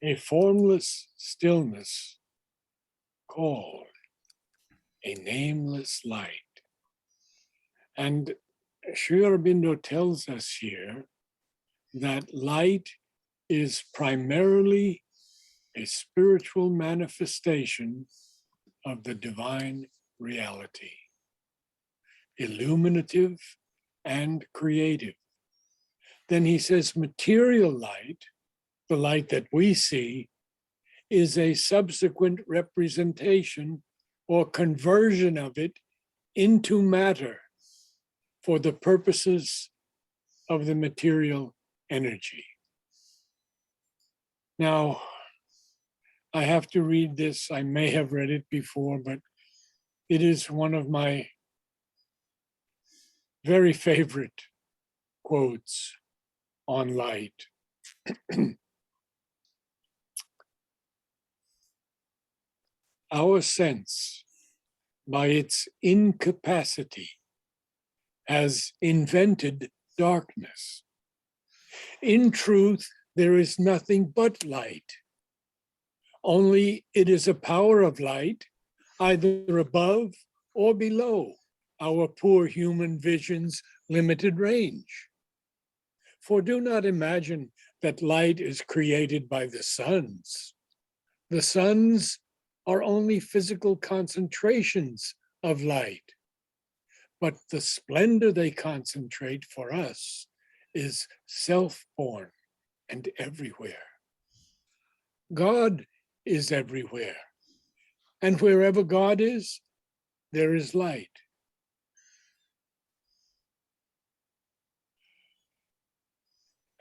a formless stillness called a nameless light. And Sri Aurobindo tells us here that light is primarily a spiritual manifestation of the divine reality, illuminative and creative. Then he says material light, the light that we see, is a subsequent representation or conversion of it into matter for the purposes of the material energy. Now, I have to read this. I may have read it before, but it is one of my very favorite quotes on light. Our sense, by its incapacity, has invented darkness. In truth, there is nothing but light. Only it is a power of light, either above or below our poor human vision's limited range. For do not imagine that light is created by the suns. The suns are only physical concentrations of light, but the splendor they concentrate for us is self-born and everywhere. God is everywhere, and wherever God is, there is light.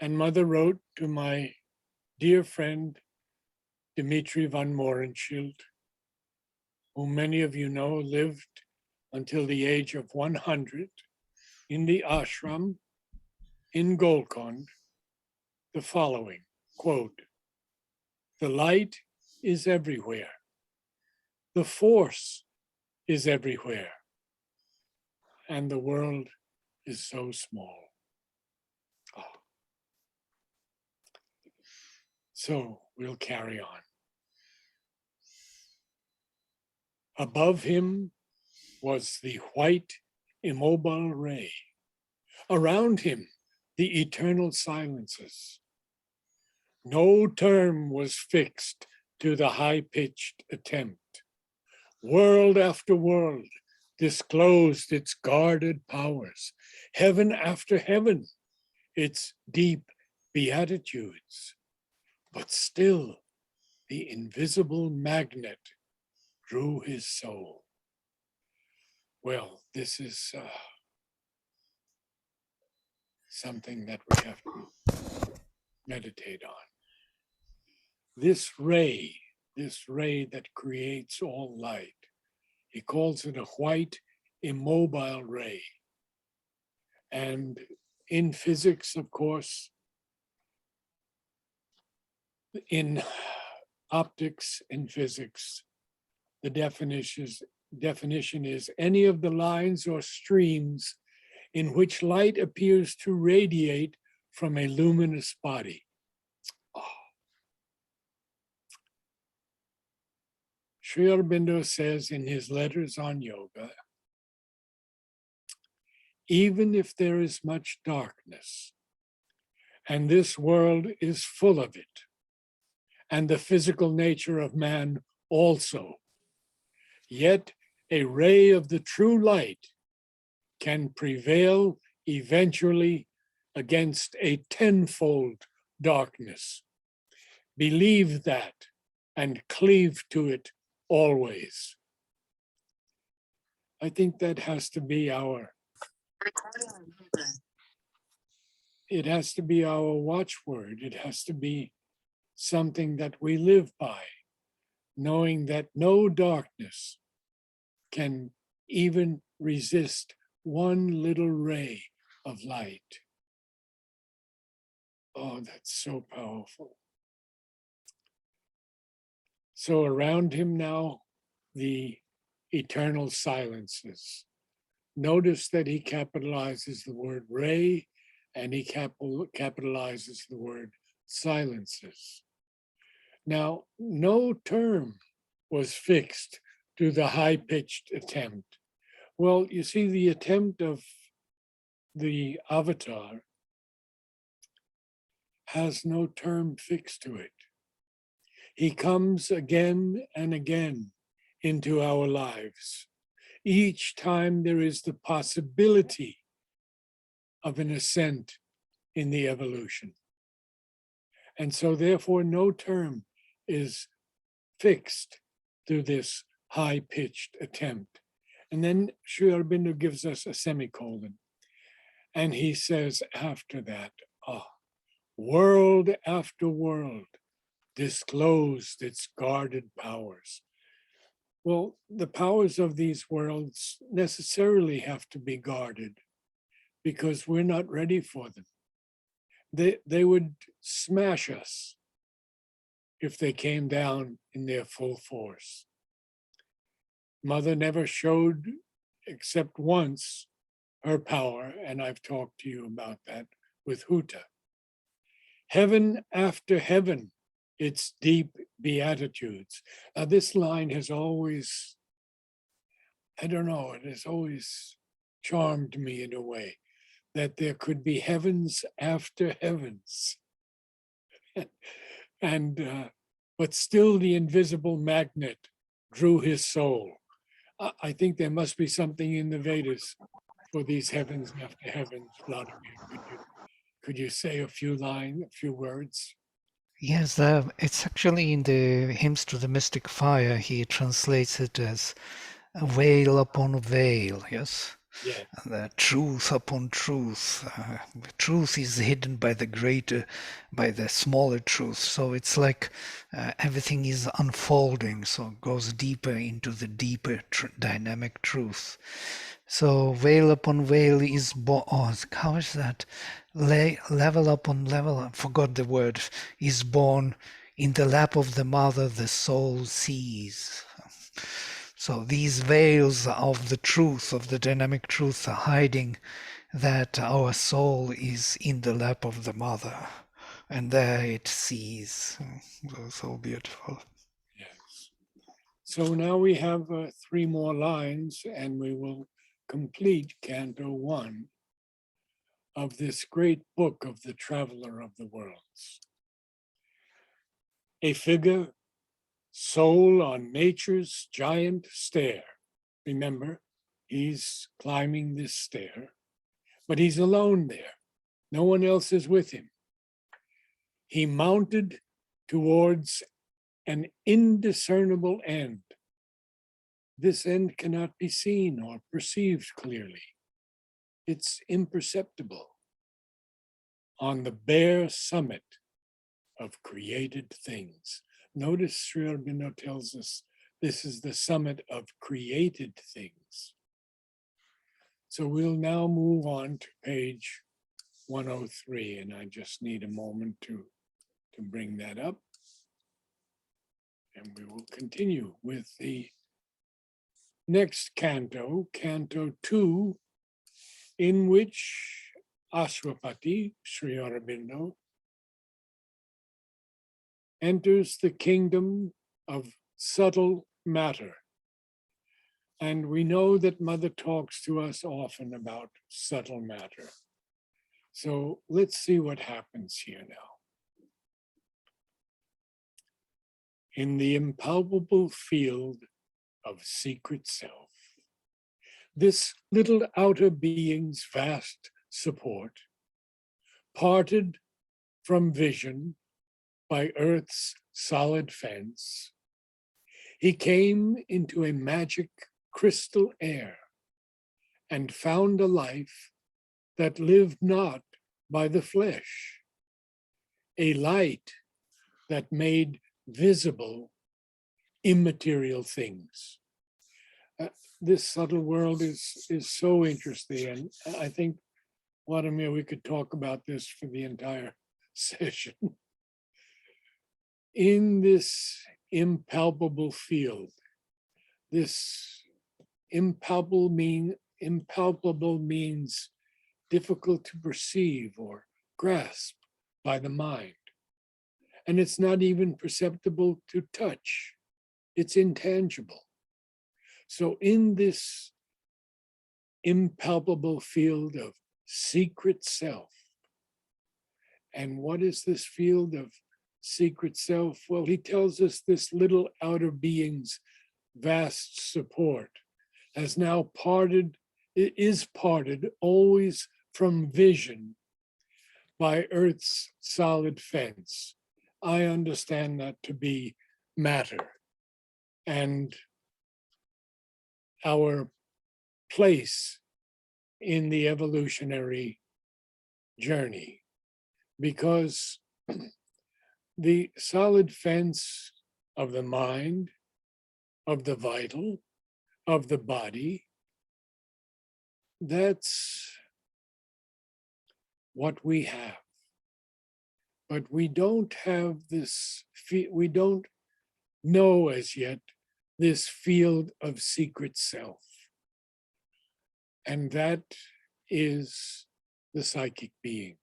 And Mother wrote to my dear friend, Dimitri von Morenschild, whom many of you know lived until the age of 100 in the ashram in Golkond, the following, quote, "The light is everywhere. The force is everywhere. And the world is so small." Oh. So we'll carry on. Above him was the white immobile ray. Around him, the eternal silences. No term was fixed to the high-pitched attempt. World after world disclosed its guarded powers. Heaven after heaven, its deep beatitudes. But still, the invisible magnet drew his soul. Well, this is something that we have to meditate on. This ray that creates all light, he calls it a white immobile ray. And in physics, of course, in optics and physics, the definition is any of the lines or streams in which light appears to radiate from a luminous body. Oh. Sri Aurobindo says in his letters on yoga, even if there is much darkness, and this world is full of it, and the physical nature of man also, yet a ray of the true light can prevail eventually against a tenfold darkness. Believe that and cleave to it always. I think that has to be our watchword. It has to be something that we live by, knowing that no darkness can even resist one little ray of light. Oh, that's so powerful. So around him now, the eternal silences. Notice that he capitalizes the word ray and he capitalizes the word silences. Now, no term was fixed to the high-pitched attempt. Well, you see, the attempt of the avatar has no term fixed to it. He comes again and again into our lives. Each time there is the possibility of an ascent in the evolution. And so therefore no term is fixed to this high-pitched attempt. And then Sri Aurobindo gives us a semicolon. And he says after that, world after world disclosed its guarded powers. Well, the powers of these worlds necessarily have to be guarded because we're not ready for them. They would smash us if they came down in their full force. Mother never showed, except once, her power, and I've talked to you about that with Huta. Heaven after heaven, its deep beatitudes. Now, this line has always, I don't know, it has always charmed me in a way, that there could be heavens after heavens. And but still the invisible magnet drew his soul. I think there must be something in the Vedas for these heavens after heavens. Vladimir, could you say a few words? Yes, it's actually in the Hymns to the Mystic Fire. He translates it as a veil upon veil. Yes. Yeah. The truth upon truth. Truth is hidden by the smaller truth. So it's like everything is unfolding. So it goes deeper into the deeper dynamic truth. So veil upon veil is how is that? Level upon level. I forgot the word. Is born in the lap of the mother. The soul sees. So these veils of the truth, of the dynamic truth, are hiding that our soul is in the lap of the mother, and there it sees. So beautiful. Yes. So now we have 3 more lines, and we will complete Canto 1 of this great book of the Traveler of the Worlds. A figure, soul on nature's giant stair. Remember, he's climbing this stair, but he's alone there. No one else is with him. He mounted towards an indiscernible end. This end cannot be seen or perceived clearly. It's imperceptible. On the bare summit of created things. Notice Sri Aurobindo tells us this is the summit of created things. So we'll now move on to page 103, and I just need a moment to bring that up. And we will continue with the next canto, Canto 2, in which Ashwapati, Sri Aurobindo, enters the kingdom of subtle matter. And we know that Mother talks to us often about subtle matter. So let's see what happens here now. In the impalpable field of secret self, this little outer being's vast support, parted from vision by earth's solid fence, he came into a magic crystal air and found a life that lived not by the flesh, a light that made visible immaterial things. This subtle world is so interesting, and I think, Vladimir, we could talk about this for the entire session. In this impalpable field, this impalpable means difficult to perceive or grasp by the mind. And it's not even perceptible to touch. It's intangible. So in this impalpable field of secret self, and what is this field of secret self? Well, he tells us this little outer being's vast support has now parted, it is parted always from vision by Earth's solid fence. I understand that to be matter and our place in the evolutionary journey, because the solid fence of the mind, of the vital, of the body, that's what we have. But we don't have this, we don't know as yet this field of secret self. And that is the psychic being,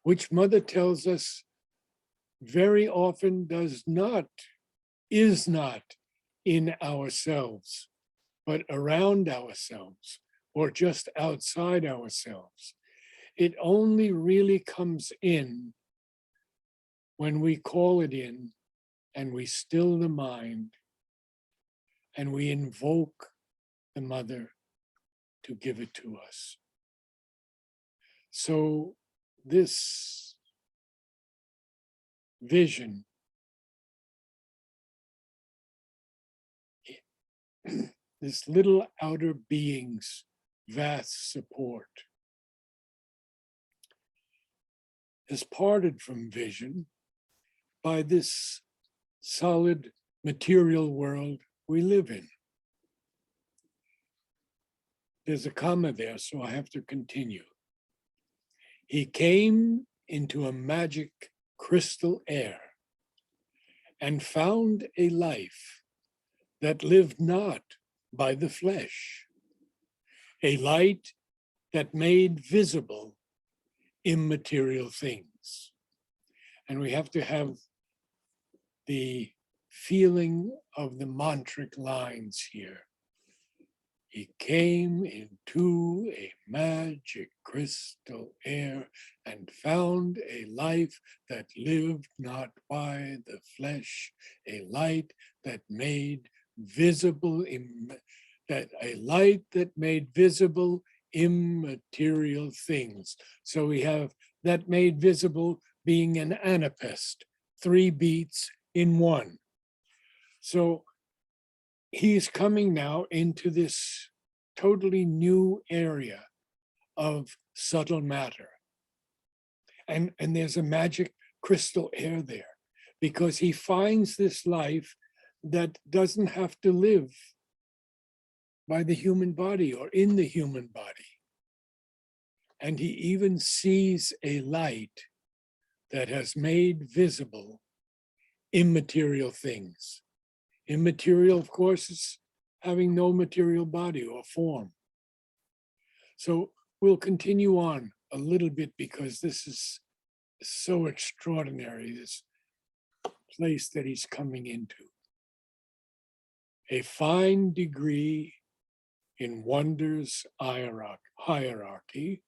which Mother tells us very often is not in ourselves, but around ourselves or just outside ourselves. It only really comes in when we call it in and we still the mind and we invoke the Mother to give it to us. So this vision, this little outer being's vast support, is parted from vision by this solid material world we live in. There's a comma there, so I have to continue. He came into a magic crystal air and found a life that lived not by the flesh, a light that made visible immaterial things. And we have to have the feeling of the mantric lines here. He came into a magic crystal air and found a life that lived not by the flesh, a light that made visible, immaterial things. So we have that made visible being an anapest, 3 beats in one. So he's coming now into this totally new area of subtle matter. And there's a magic crystal air there because he finds this life that doesn't have to live by the human body or in the human body. And he even sees a light that has made visible immaterial things. Immaterial, of course, is having no material body or form. So we'll continue on a little bit because this is so extraordinary, this place that he's coming into. A fine degree in wonders hierarchy,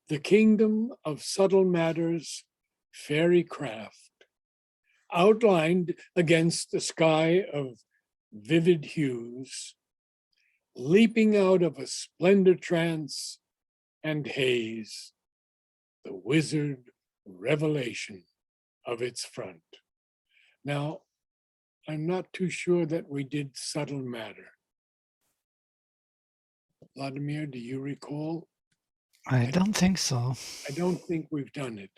the kingdom of subtle matters, fairy craft, outlined against the sky of vivid hues, leaping out of a splendor trance and haze, the wizard revelation of its front. Now, I'm not too sure that we did subtle matter. Vladimir, do you recall? I don't think so. I don't think we've done it.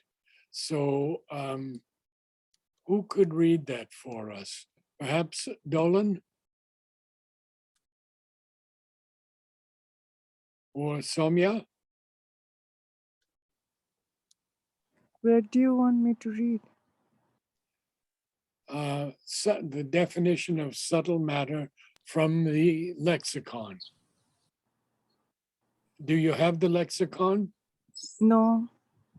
So who could read that for us? Perhaps Dolan? Or Soumya? Where do you want me to read? The definition of subtle matter from the lexicon. Do you have the lexicon? No.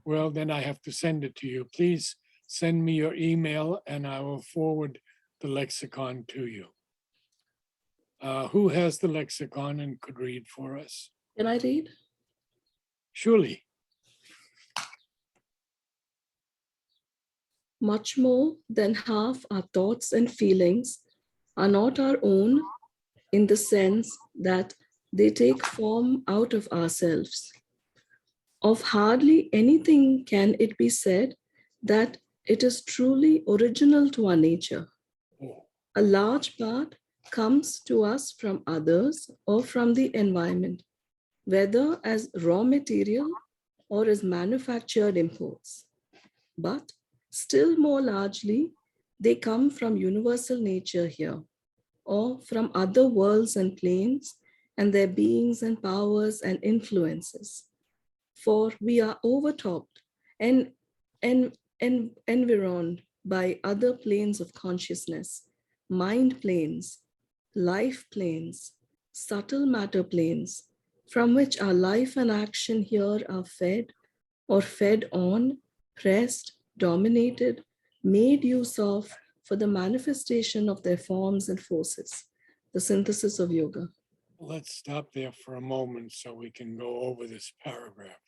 Well, then I have to send it to you. Please send me your email and I will forward the lexicon to you. Who has the lexicon and could read for us? Can I read? Surely. Much more than half our thoughts and feelings are not our own in the sense that they take form out of ourselves. Of hardly anything can it be said that it is truly original to our nature. Oh, A large part comes to us from others or from the environment, whether as raw material or as manufactured imports. But still more largely, they come from universal nature here, or from other worlds and planes and their beings and powers and influences. For we are overtopped and, and environed by other planes of consciousness, mind planes, life planes, subtle matter planes, from which our life and action here are fed or fed on, pressed, dominated, made use of for the manifestation of their forms and forces. The synthesis of yoga. let's stop there for a moment so we can go over this paragraph.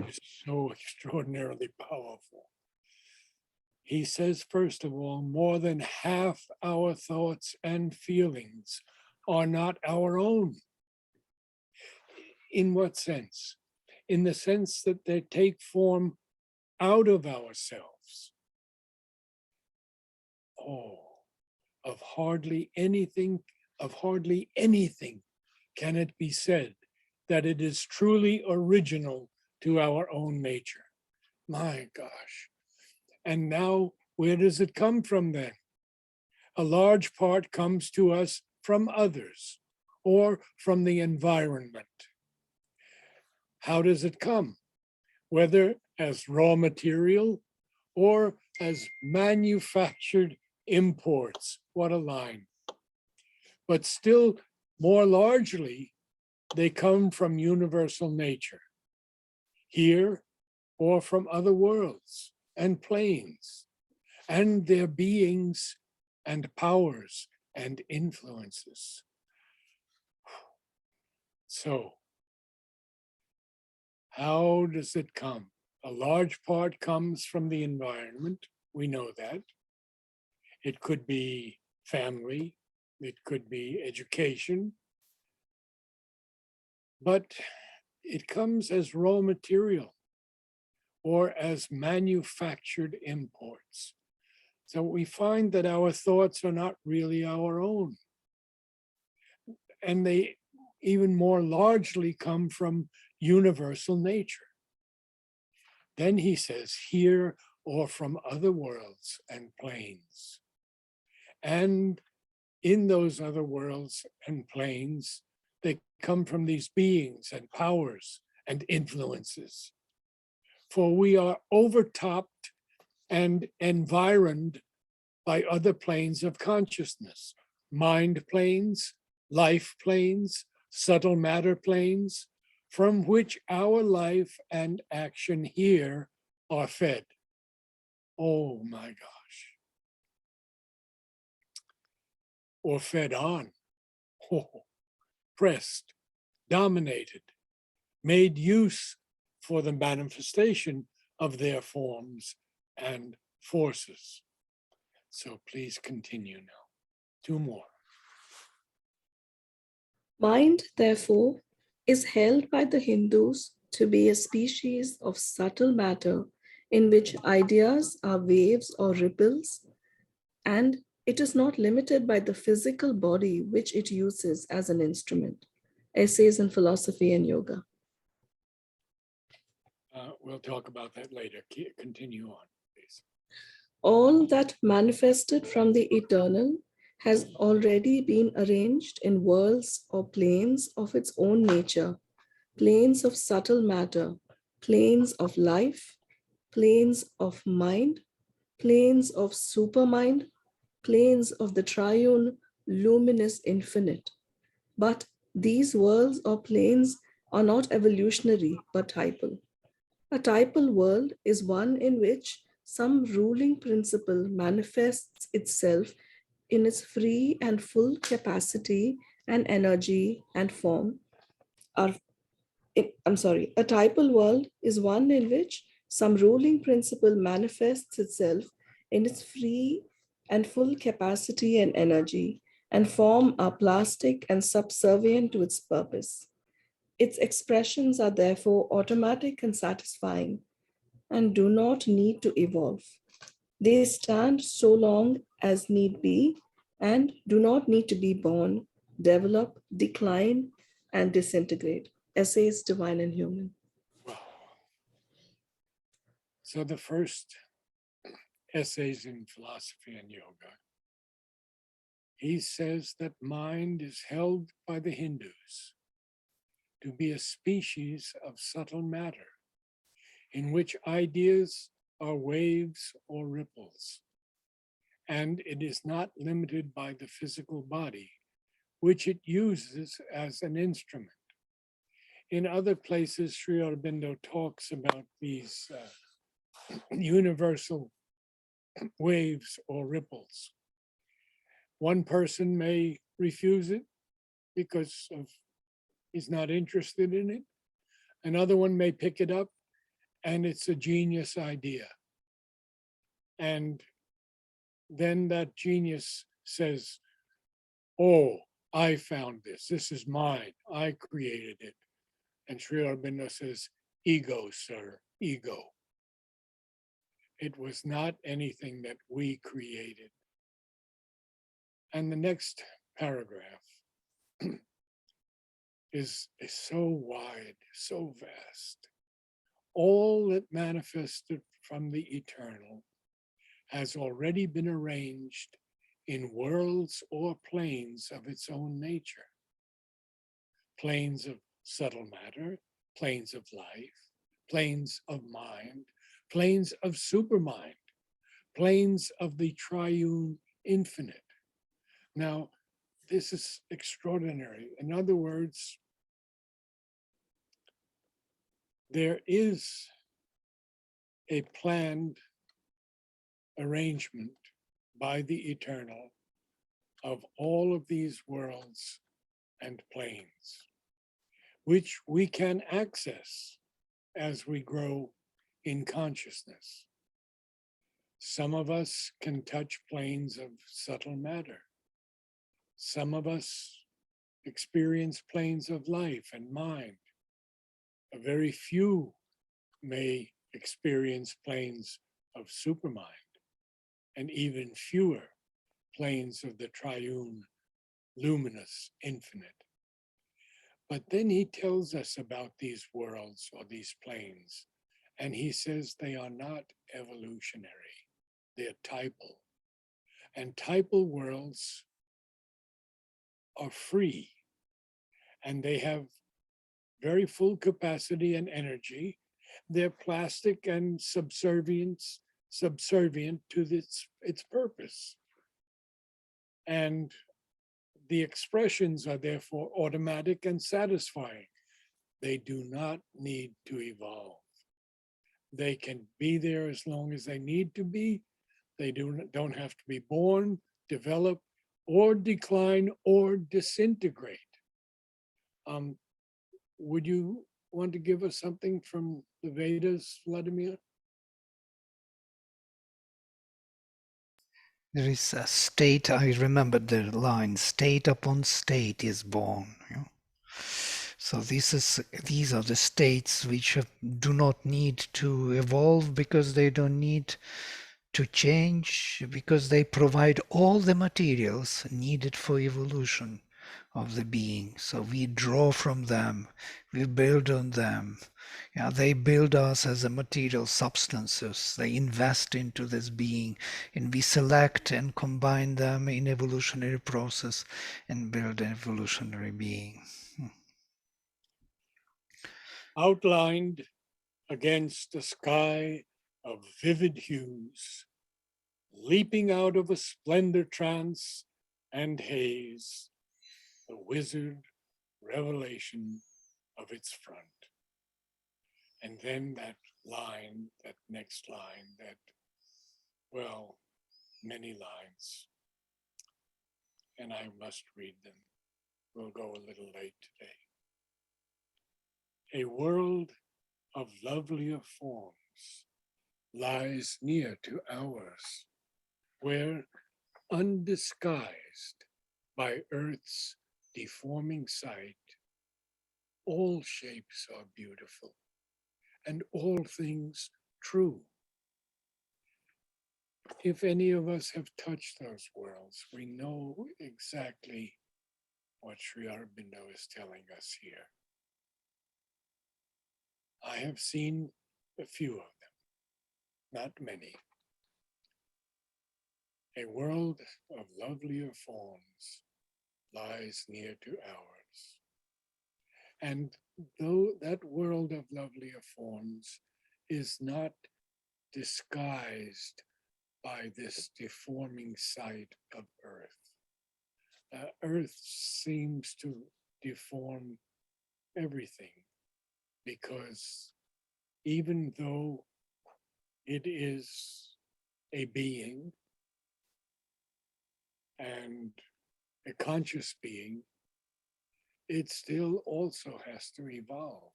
It's so extraordinarily powerful. He says, first of all, more than half our thoughts and feelings are not our own. In what sense? In the sense that they take form out of ourselves. Oh, of hardly anything can it be said that it is truly original to our own nature. My gosh. And now, where does it come from then? A large part comes to us from others or from the environment. How does it come? Whether as raw material or as manufactured imports. What a line. But still, more largely, they come from universal nature, here or from other worlds and planes, and their beings and powers and influences. So, how does it come? A large part comes from the environment. We know that. It could be family, it could be education, but it comes as raw material or as manufactured imports. So we find that our thoughts are not really our own. And they even more largely come from universal nature. Then he says, here or from other worlds and planes. And in those other worlds and planes, they come from these beings and powers and influences. For we are overtopped and environed by other planes of consciousness, mind planes, life planes, subtle matter planes, from which our life and action here are fed. Oh my gosh. Or fed on, pressed, dominated, made use for the manifestation of their forms and forces. So please continue now. 2 more. Mind, therefore, is held by the Hindus to be a species of subtle matter in which ideas are waves or ripples, and it is not limited by the physical body which it uses as an instrument. Essays in Philosophy and Yoga. We'll talk about that later. Continue on, please. All that manifested from the eternal has already been arranged in worlds or planes of its own nature, planes of subtle matter, planes of life, planes of mind, planes of supermind, planes of the triune luminous infinite. But these worlds or planes are not evolutionary but typal. A typal world is one in which some ruling principle manifests itself in its free and full capacity and energy and form. Our, I'm sorry, a typal world is one in which some ruling principle manifests itself in its free and full capacity and energy, and form are plastic and subservient to its purpose. Its expressions are therefore automatic and satisfying and do not need to evolve. They stand so long as need be and do not need to be born, develop, decline, and disintegrate. Essays, Divine and Human. Wow. So the first essays in philosophy and yoga, he says that mind is held by the Hindus to be a species of subtle matter in which ideas are waves or ripples, and it is not limited by the physical body, which it uses as an instrument. In other places, Sri Aurobindo talks about these universal waves or ripples. One person may refuse it because of he's not interested in it. Another one may pick it up and it's a genius idea. And then that genius says, oh, I found this. This is mine. I created it. And Sri Aurobindo says, ego, sir, ego. It was not anything that we created. And the next paragraph is so wide, so vast. All that manifested from the eternal has already been arranged in worlds or planes of its own nature. Planes of subtle matter, planes of life, planes of mind, planes of supermind, planes of the triune infinite. Now, this is extraordinary. In other words, there is a planned arrangement by the eternal of all of these worlds and planes, which we can access as we grow in consciousness. Some of us can touch planes of subtle matter. Some of us experience planes of life and mind. A very few may experience planes of supermind, and even fewer planes of the triune, luminous, infinite. But then he tells us about these worlds or these planes, and he says they are not evolutionary, they're typal. And typal worlds are free, and they have very full capacity and energy. They're plastic and subservient to its purpose. And the expressions are therefore automatic and satisfying. They do not need to evolve. They can be there as long as they need to be. They don't have to be born, develop, or decline or disintegrate. Would you want to give us something from the Vedas, Vladimir? There is a state, I remember the line, state upon state is born. You know? So these are the states which do not need to evolve because they don't need to change, because they provide all the materials needed for evolution of the being. So we draw from them, we build on them. Yeah, they build us as a material substances. They invest into this being, and we select and combine them in evolutionary process and build an evolutionary being. Outlined against a sky of vivid hues, leaping out of a splendor trance and haze, the wizard revelation of its front. And then that line, that next line, that well, many lines, and I must read them. We'll go a little late today. A world of lovelier forms lies near to ours, where undisguised by earth's deforming sight, all shapes are beautiful and all things true. If any of us have touched those worlds, we know exactly what Sri Aurobindo is telling us here. I have seen a few of them, not many. A world of lovelier forms lies near to ours. And though that world of lovelier forms is not disguised by this deforming sight of earth, earth seems to deform everything, because even though it is a being and a conscious being, it still also has to evolve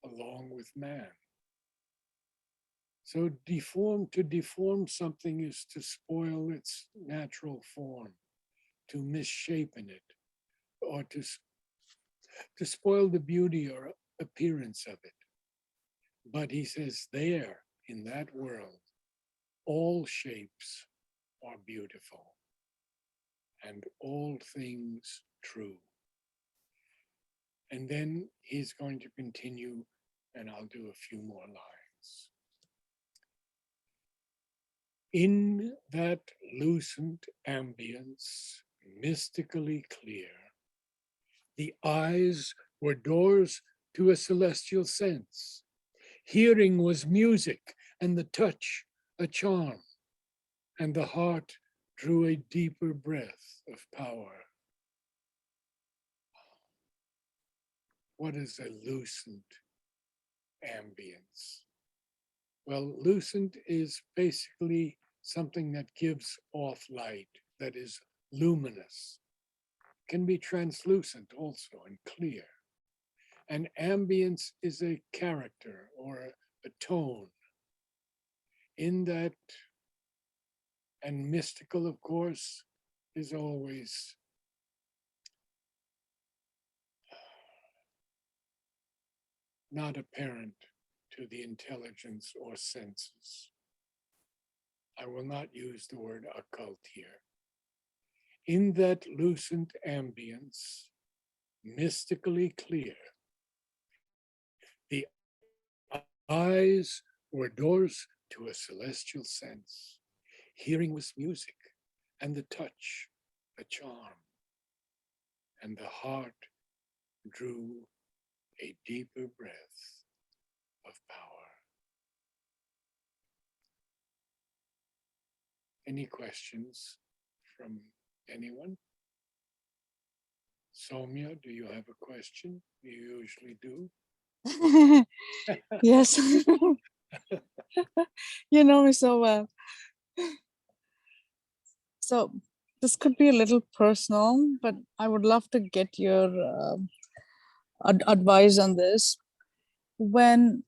along with man. So to deform something is to spoil its natural form, to misshapen it, or to spoil the beauty or appearance of it. But he says there, in that world, all shapes are beautiful and all things true. And then he's going to continue, and I'll do a few more lines. In that lucent ambience, mystically clear, the eyes were doors to a celestial sense. Hearing was music, and the touch a charm, and the heart drew a deeper breath of power. What is a lucent ambience? Well, lucent is basically something that gives off light, that is luminous. Can be translucent also and clear. And ambience is a character or a tone. In that, and mystical, of course, is always not apparent to the intelligence or senses. I will not use the word occult here. In that lucent ambience, mystically clear, the eyes were doors to a celestial sense. Hearing was music, and the touch a charm, and the heart drew a deeper breath of power. Any questions from anyone? Soumya, do you have a question? You usually do. Yes. You know me so well. So this could be a little personal, but I would love to get your advice on this. When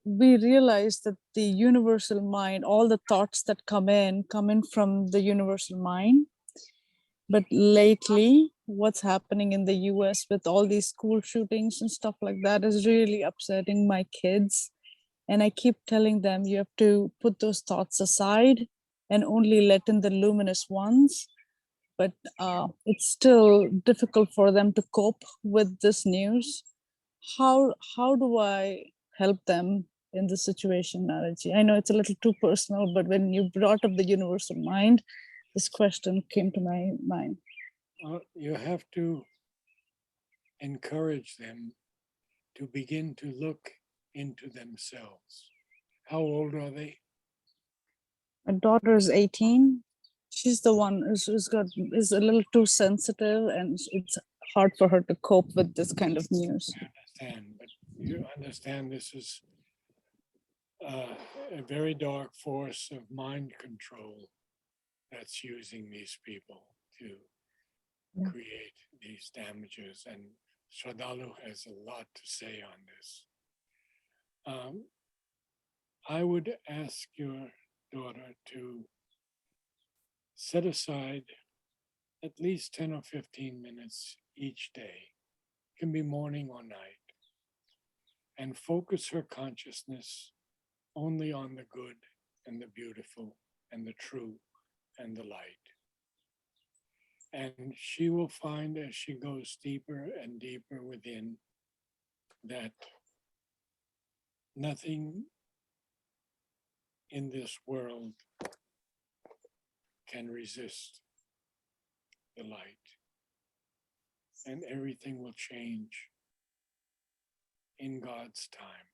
we realize that the universal mind, all the thoughts that come in from the universal mind, but lately what's happening in the US with all these school shootings and stuff like that is really upsetting my kids. And I keep telling them, you have to put those thoughts aside and only let in the luminous ones. But it's still difficult for them to cope with this news. How do I help them in this situation, Naraji? I know it's a little too personal, but when you brought up the universal mind, this question came to my mind. You have to encourage them to begin to look into themselves. How old are they? My daughter is 18. She's the one is a little too sensitive, and it's hard for her to cope with this kind of news. I understand, but you understand this is a very dark force of mind control that's using these people to Yeah. create these damages. And Shraddhalu has a lot to say on this. I would ask your daughter to set aside at least 10 or 15 minutes each day, it can be morning or night, and focus her consciousness only on the good and the beautiful and the true and the light. And she will find as she goes deeper and deeper within that nothing in this world can resist the light, and everything will change in God's time.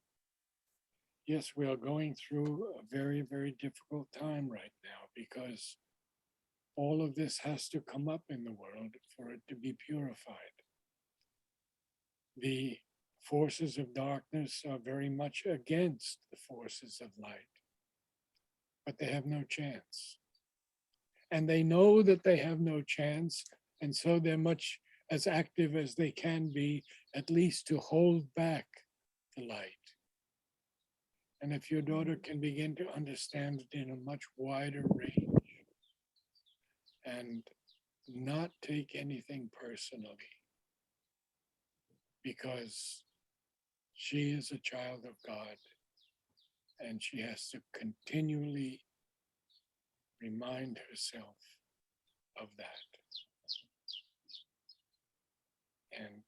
Yes, we are going through a very, very difficult time right now because all of this has to come up in the world for it to be purified. The forces of darkness are very much against the forces of light, but they have no chance. And they know that they have no chance, and so they're much as active as they can be, at least to hold back the light. And if your daughter can begin to understand it in a much wider range and not take anything personally, because she is a child of God and she has to continually remind herself of that. And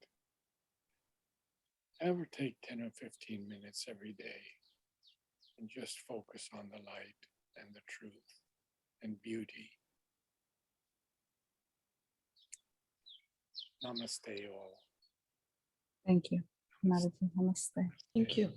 have her take 10 or 15 minutes every day and just focus on the light and the truth and beauty. Namaste all. Thank you. Namaste. Thank you.